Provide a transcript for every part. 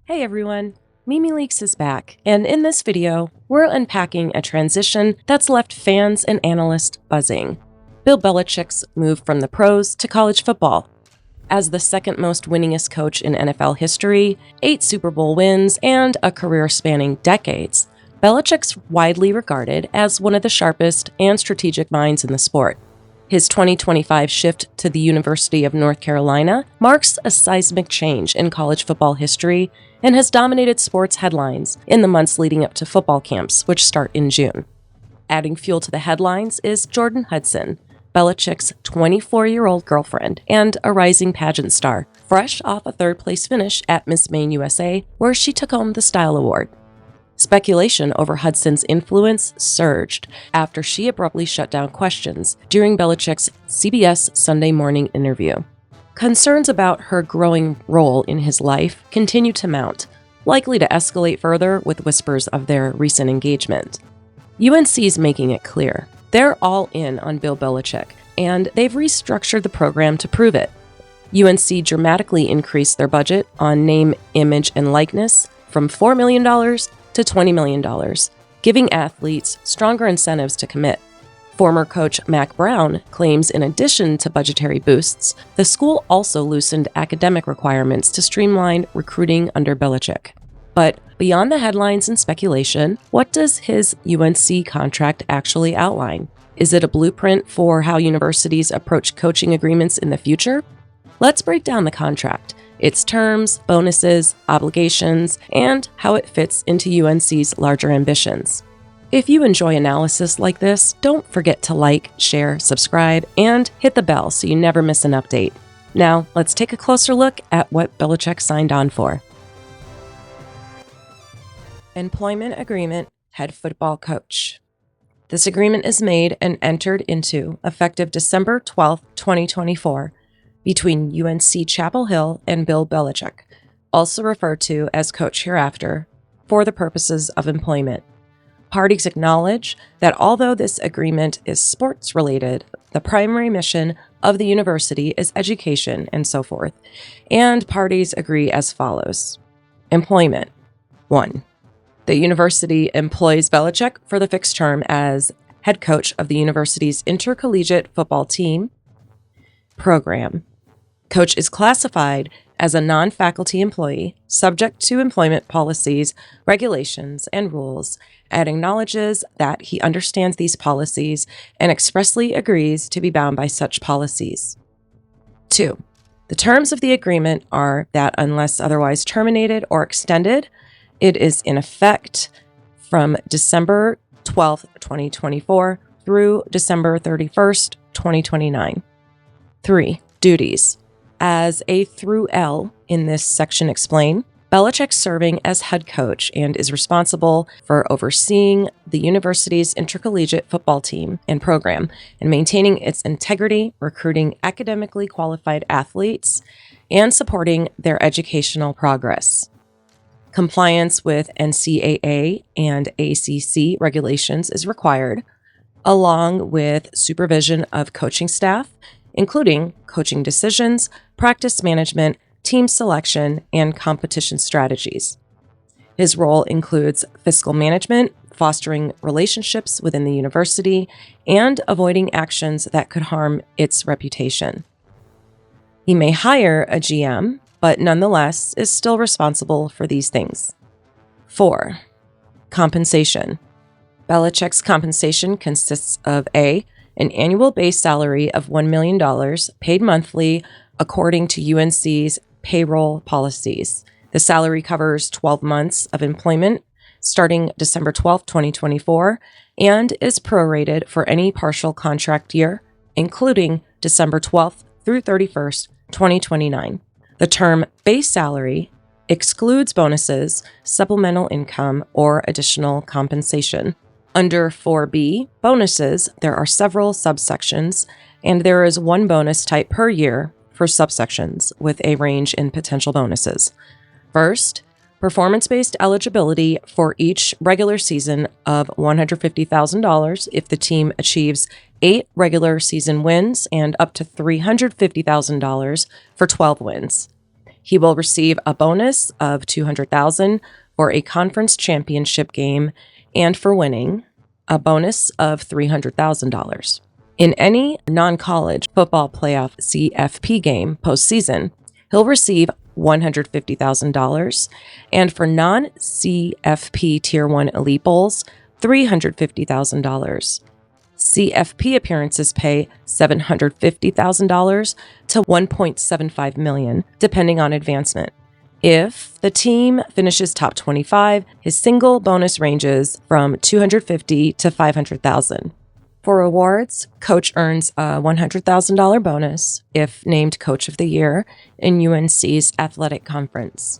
Hey everyone, Mimi Leaks is back, and in this video, we're unpacking a transition that's left fans and analysts buzzing. Bill Belichick's move from the pros to college football. As the second most winningest coach in NFL history, 8 Super Bowl wins, and a career spanning decades, Belichick's widely regarded as one of the sharpest and strategic minds in the sport. His 2025 shift to the University of North Carolina marks a seismic change in college football history and has dominated sports headlines in the months leading up to football camps, which start in June. Adding fuel to the headlines is Jordon Hudson, Belichick's 24-year-old girlfriend and a rising pageant star, fresh off a third-place finish at Miss Maine USA, where she took home the Style Award. Speculation over Hudson's influence surged after she abruptly shut down questions during Belichick's CBS Sunday morning interview. Concerns about her growing role in his life continue to mount, likely to escalate further with whispers of their recent engagement. UNC's making it clear they're all in on Bill Belichick, and they've restructured the program to prove it. UNC dramatically increased their budget on name, image, and likeness from $4 million to $20 million, giving athletes stronger incentives to commit. Former coach Mack Brown claims in addition to budgetary boosts, the school also loosened academic requirements to streamline recruiting under Belichick. But beyond the headlines and speculation, what does his UNC contract actually outline? Is it a blueprint for how universities approach coaching agreements in the future? Let's break down the contract, its terms, bonuses, obligations, and how it fits into UNC's larger ambitions. If you enjoy analysis like this, don't forget to like, share, subscribe, and hit the bell so you never miss an update. Now, let's take a closer look at what Belichick signed on for. Employment Agreement, Head Football Coach. This agreement is made and entered into effective December 12, 2024, between UNC Chapel Hill and Bill Belichick, also referred to as Coach hereafter, for the purposes of employment. Parties acknowledge that although this agreement is sports-related, the primary mission of the university is education and so forth, and parties agree as follows. Employment. 1. The university employs Belichick for the fixed term as head coach of the university's intercollegiate football team program. Coach is classified as a non-faculty employee, subject to employment policies, regulations, and rules, and acknowledges that he understands these policies and expressly agrees to be bound by such policies. 2. The terms of the agreement are that unless otherwise terminated or extended, it is in effect from December 12, 2024 through December 31st, 2029. 3. Duties. As A through L in this section explain, Belichick serving as head coach and is responsible for overseeing the university's intercollegiate football team and program and maintaining its integrity, recruiting academically qualified athletes, and supporting their educational progress. Compliance with NCAA and ACC regulations is required, along with supervision of coaching staff, including coaching decisions, practice management, team selection, and competition strategies. His role includes fiscal management, fostering relationships within the university, and avoiding actions that could harm its reputation. He may hire a GM, but nonetheless is still responsible for these things. 4. Compensation. Belichick's compensation consists of A, an annual base salary of $1 million paid monthly according to UNC's payroll policies. The salary covers 12 months of employment starting December 12, 2024, and is prorated for any partial contract year, including December 12th through 31st, 2029. The term base salary excludes bonuses, supplemental income, or additional compensation. Under 4B, bonuses, there are several subsections, and there is one bonus type per year for subsections with a range in potential bonuses. First, performance-based eligibility for each regular season of $150,000 if the team achieves 8 regular season wins and up to $350,000 for 12 wins. He will receive a bonus of $200,000 for a conference championship game and for winning, a bonus of $300,000. In any non-college football playoff CFP game postseason, he'll receive $150,000, and for non-CFP Tier 1 Elite Bowls, $350,000. CFP appearances pay $750,000 to $1.75 million, depending on advancement. If the team finishes top 25, his single bonus ranges from $250,000 to $500,000. For awards, coach earns a $100,000 bonus if named Coach of the Year in UNC's athletic conference.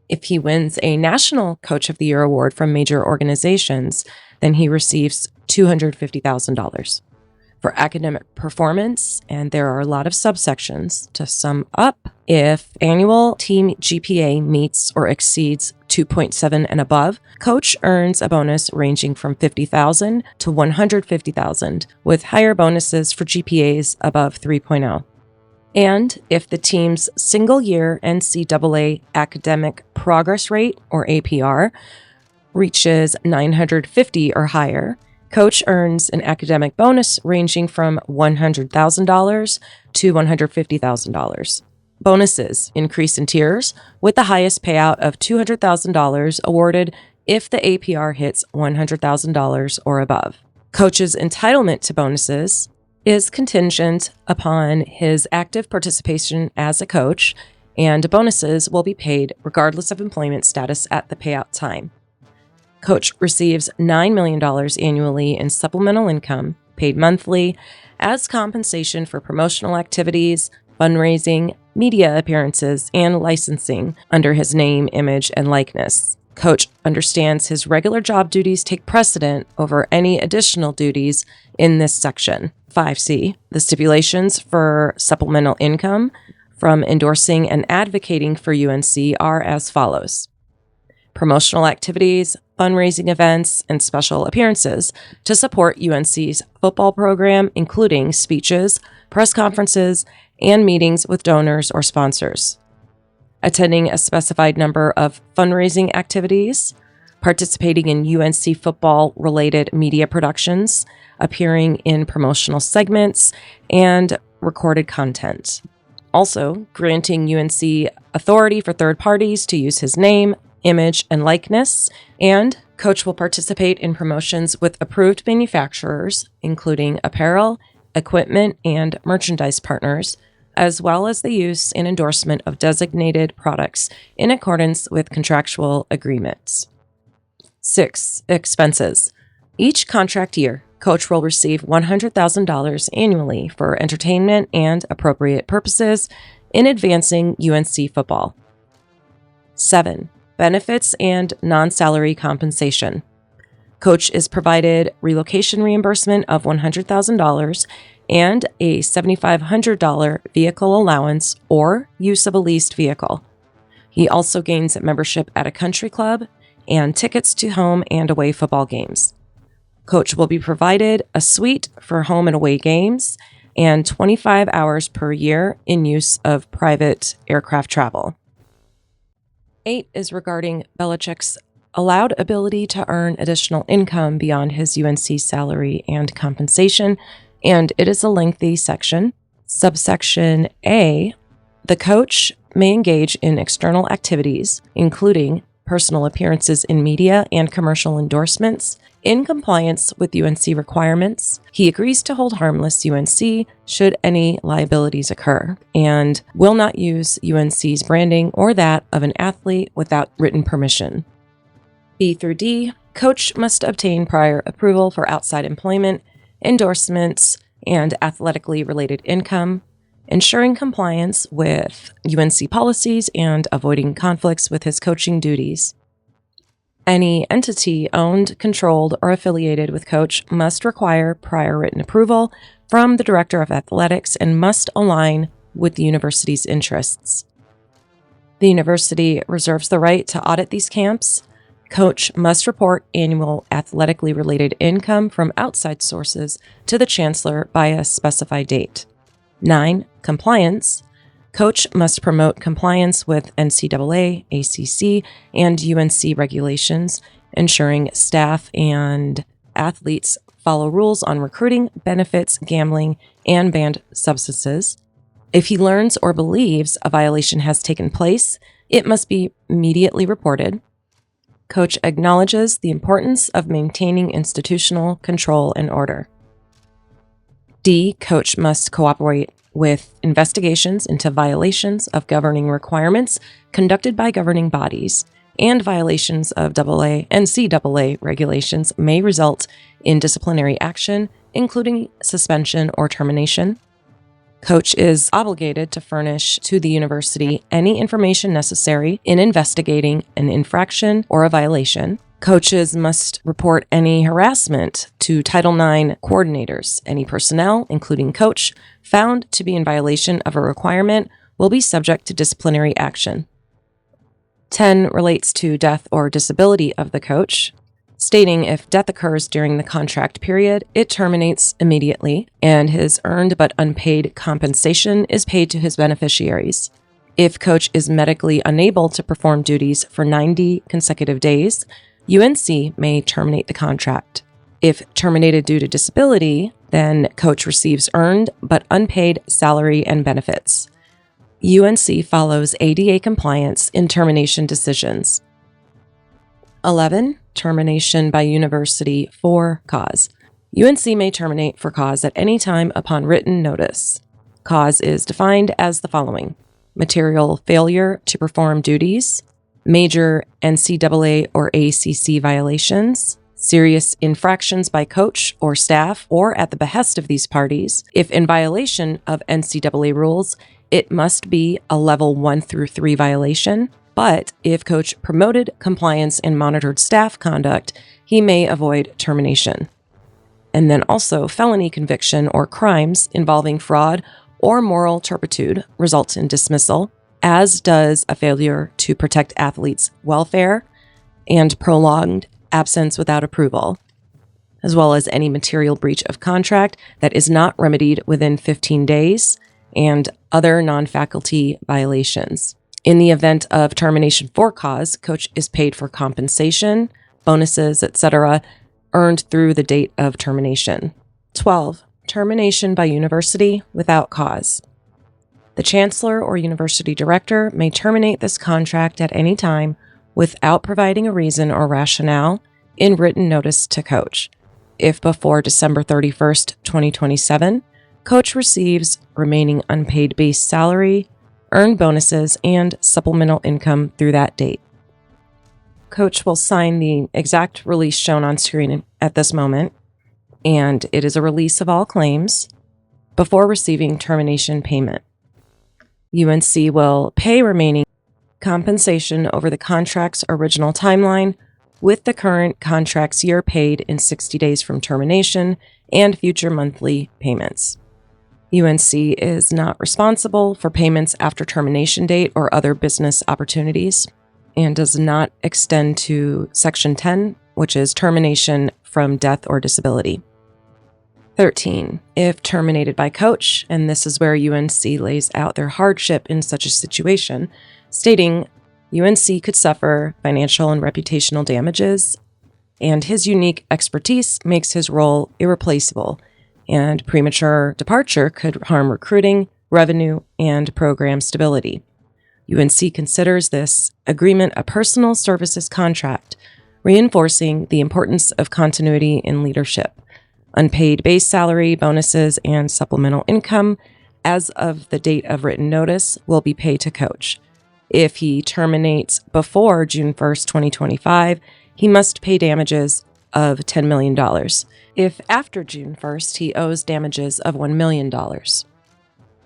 If he wins a National Coach of the Year award from major organizations, then he receives $250,000. For academic performance, and there are a lot of subsections to sum up, if annual team GPA meets or exceeds 2.7 and above, coach earns a bonus ranging from $50,000 to $150,000, with higher bonuses for GPAs above 3.0. And if the team's single-year NCAA academic progress rate, or APR, reaches 950 or higher, coach earns an academic bonus ranging from $100,000 to $150,000. Bonuses increase in tiers, with the highest payout of $200,000 awarded if the APR hits $100,000 or above. Coach's entitlement to bonuses is contingent upon his active participation as a coach, and bonuses will be paid regardless of employment status at the payout time. Coach receives $9 million annually in supplemental income, paid monthly, as compensation for promotional activities, fundraising, media appearances, and licensing under his name, image, and likeness. Coach understands his regular job duties take precedent over any additional duties in this section. 5C, the stipulations for supplemental income from endorsing and advocating for UNC are as follows. Promotional activities, fundraising events, and special appearances to support UNC's football program, including speeches, press conferences, and meetings with donors or sponsors. Attending a specified number of fundraising activities, participating in UNC football-related media productions, appearing in promotional segments, and recorded content. Also, granting UNC authority for third parties to use his name, image, and likeness, and coach will participate in promotions with approved manufacturers, including apparel, equipment, and merchandise partners, as well as the use and endorsement of designated products in accordance with contractual agreements. 6. Expenses. Each contract year, coach will receive $100,000 annually for entertainment and appropriate purposes in advancing UNC football. 7. Benefits and non-salary compensation. Coach is provided relocation reimbursement of $100,000 and a $7,500 vehicle allowance or use of a leased vehicle. He also gains membership at a country club and tickets to home and away football games. Coach will be provided a suite for home and away games and 25 hours per year in use of private aircraft travel. 8 is regarding Belichick's allowed ability to earn additional income beyond his UNC salary and compensation, and it is a lengthy section. Subsection A, the coach may engage in external activities, including personal appearances in media and commercial endorsements, in compliance with UNC requirements. He agrees to hold harmless UNC should any liabilities occur, and will not use UNC's branding or that of an athlete without written permission. B through D, coach must obtain prior approval for outside employment, endorsements, and athletically related income, ensuring compliance with UNC policies and avoiding conflicts with his coaching duties. Any entity owned, controlled, or affiliated with coach must require prior written approval from the director of athletics and must align with the university's interests. The university reserves the right to audit these camps. Coach must report annual athletically related income from outside sources to the chancellor by a specified date. 9. Compliance. Coach must promote compliance with NCAA, ACC, and UNC regulations, ensuring staff and athletes follow rules on recruiting, benefits, gambling, and banned substances. If he learns or believes a violation has taken place, it must be immediately reported. Coach acknowledges the importance of maintaining institutional control and order. D. Coach must cooperate with investigations into violations of governing requirements conducted by governing bodies, and violations of AA and NCAA regulations may result in disciplinary action, including suspension or termination. Coach is obligated to furnish to the university any information necessary in investigating an infraction or a violation. Coaches must report any harassment to Title IX coordinators. Any personnel, including coach, found to be in violation of a requirement will be subject to disciplinary action. 10 relates to death or disability of the coach, stating if death occurs during the contract period, it terminates immediately, and his earned but unpaid compensation is paid to his beneficiaries. If coach is medically unable to perform duties for 90 consecutive days, UNC may terminate the contract. If terminated due to disability, then coach receives earned but unpaid salary and benefits. UNC follows ADA compliance in termination decisions. 11. Termination by university for cause. UNC may terminate for cause at any time upon written notice. Cause is defined as the following: material failure to perform duties, major NCAA or ACC violations, serious infractions by coach or staff or at the behest of these parties. If in violation of NCAA rules, it must be a level 1 through 3 violation, but if coach promoted compliance and monitored staff conduct, he may avoid termination. And then also felony conviction or crimes involving fraud or moral turpitude results in dismissal, as does a failure to protect athletes' welfare and prolonged absence without approval, as well as any material breach of contract that is not remedied within 15 days, and other non-faculty violations. In the event of termination for cause, coach is paid for compensation, bonuses, etc., earned through the date of termination. 12. Termination by university without cause. The chancellor or university director may terminate this contract at any time without providing a reason or rationale in written notice to coach. If before December 31st, 2027, coach receives remaining unpaid base salary, earned bonuses, and supplemental income through that date. Coach will sign the exact release shown on screen at this moment, and it is a release of all claims before receiving termination payment. UNC will pay remaining compensation over the contract's original timeline, with the current contract's year paid in 60 days from termination and future monthly payments. UNC is not responsible for payments after termination date or other business opportunities, and does not extend to Section 10, which is termination from death or disability. 13. If terminated by coach, and this is where UNC lays out their hardship in such a situation, stating UNC could suffer financial and reputational damages, and his unique expertise makes his role irreplaceable, and premature departure could harm recruiting, revenue, and program stability. UNC considers this agreement a personal services contract, reinforcing the importance of continuity in leadership. Unpaid base salary, bonuses, and supplemental income as of the date of written notice will be paid to coach. If he terminates before June 1st, 2025, he must pay damages of $10 million. If after June 1st, he owes damages of $1 million.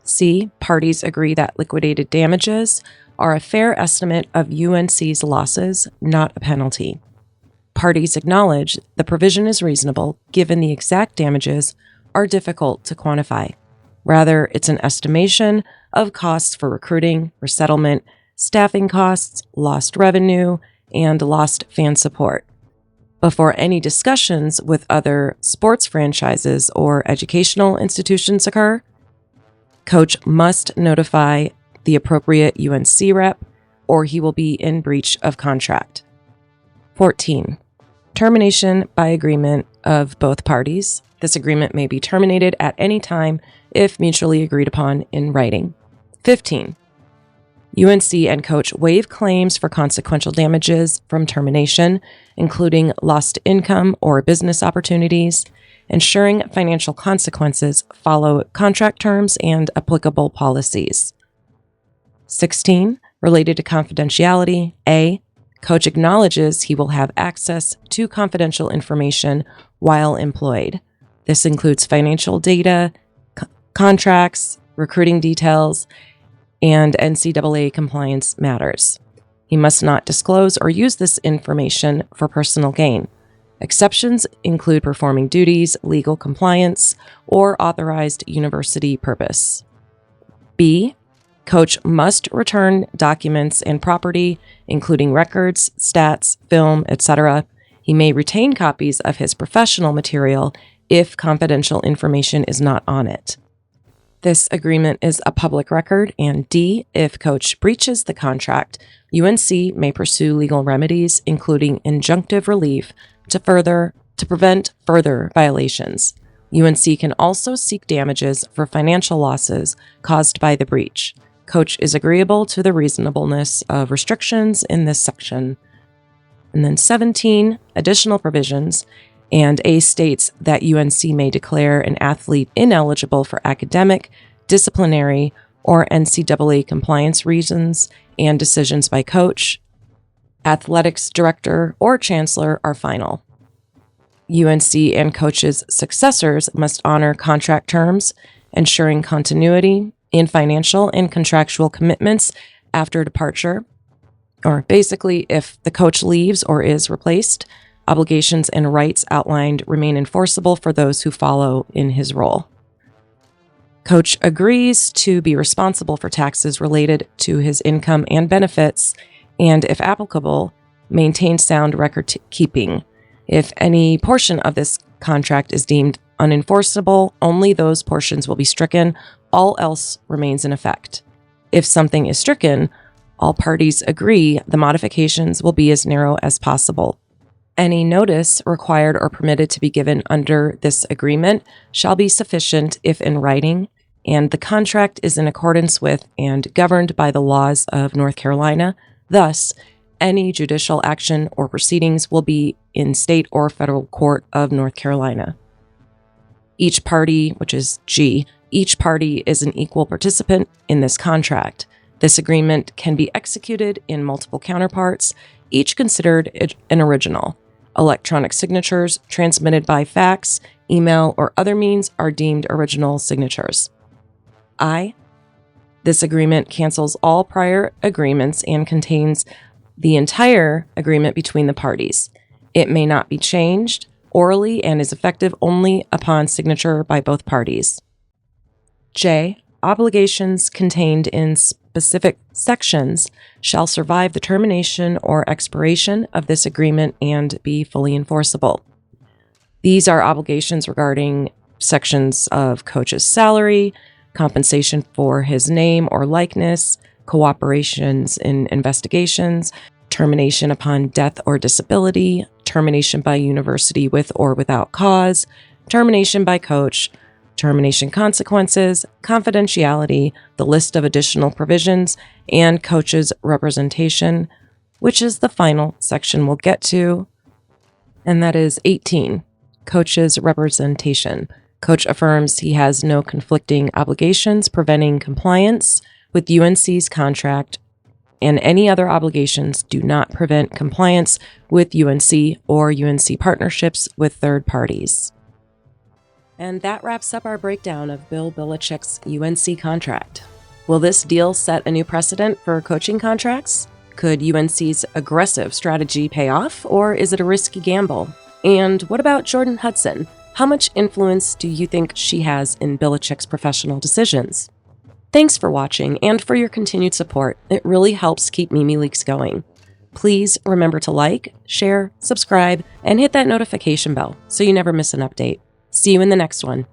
C. Parties agree that liquidated damages are a fair estimate of UNC's losses, not a penalty. Parties acknowledge the provision is reasonable given the exact damages are difficult to quantify. Rather, it's an estimation of costs for recruiting, resettlement, staffing costs, lost revenue, and lost fan support. Before any discussions with other sports franchises or educational institutions occur, coach must notify the appropriate UNC rep, or he will be in breach of contract. 14. Termination by agreement of both parties. This agreement may be terminated at any time if mutually agreed upon in writing. 15. UNC and coach waive claims for consequential damages from termination, including lost income or business opportunities, ensuring financial consequences follow contract terms and applicable policies. 16. Related to confidentiality, A. Coach acknowledges he will have access to confidential information while employed. This includes financial data, contracts, recruiting details, and NCAA compliance matters. He must not disclose or use this information for personal gain. Exceptions include performing duties, legal compliance, or authorized university purpose. B. Coach must return documents and property, including records, stats, film, etc. He may retain copies of his professional material if confidential information is not on it. This agreement is a public record. And D, if coach breaches the contract, UNC may pursue legal remedies, including injunctive relief, to prevent further violations. UNC can also seek damages for financial losses caused by the breach. Coach is agreeable to the reasonableness of restrictions in this section. And then 17, additional provisions. And A states that UNC may declare an athlete ineligible for academic, disciplinary, or NCAA compliance reasons and decisions by coach, athletics director, or chancellor are final. UNC and coach's successors must honor contract terms, ensuring continuity in financial and contractual commitments after departure, or basically if the coach leaves or is replaced, obligations and rights outlined remain enforceable for those who follow in his role. Coach agrees to be responsible for taxes related to his income and benefits, and if applicable, maintain sound record keeping. If any portion of this contract is deemed unenforceable, only those portions will be stricken. All else remains in effect. If something is stricken, all parties agree the modifications will be as narrow as possible. Any notice required or permitted to be given under this agreement shall be sufficient if in writing, and the contract is in accordance with and governed by the laws of North Carolina. Thus, any judicial action or proceedings will be in state or federal court of North Carolina. Each party, which is G, each party is an equal participant in this contract. This agreement can be executed in multiple counterparts, each considered an original. Electronic signatures transmitted by fax, email, or other means are deemed original signatures. I. This agreement cancels all prior agreements and contains the entire agreement between the parties. It may not be changed orally and is effective only upon signature by both parties. J. Obligations contained in specific sections shall survive the termination or expiration of this agreement and be fully enforceable. These are obligations regarding sections of coach's salary, compensation for his name or likeness, cooperations in investigations, termination upon death or disability, termination by university with or without cause, termination by coach, termination consequences, confidentiality, the list of additional provisions, and coach's representation, which is the final section we'll get to, and that is 18, coach's representation. Coach affirms he has no conflicting obligations preventing compliance with UNC's contract, and any other obligations do not prevent compliance with UNC or UNC partnerships with third parties. And that wraps up our breakdown of Bill Belichick's UNC contract. Will this deal set a new precedent for coaching contracts? Could UNC's aggressive strategy pay off, or is it a risky gamble? And what about Jordon Hudson? How much influence do you think she has in Belichick's professional decisions? Thanks for watching and for your continued support. It really helps keep Mimi Leaks going. Please remember to like, share, subscribe, and hit that notification bell so you never miss an update. See you in the next one.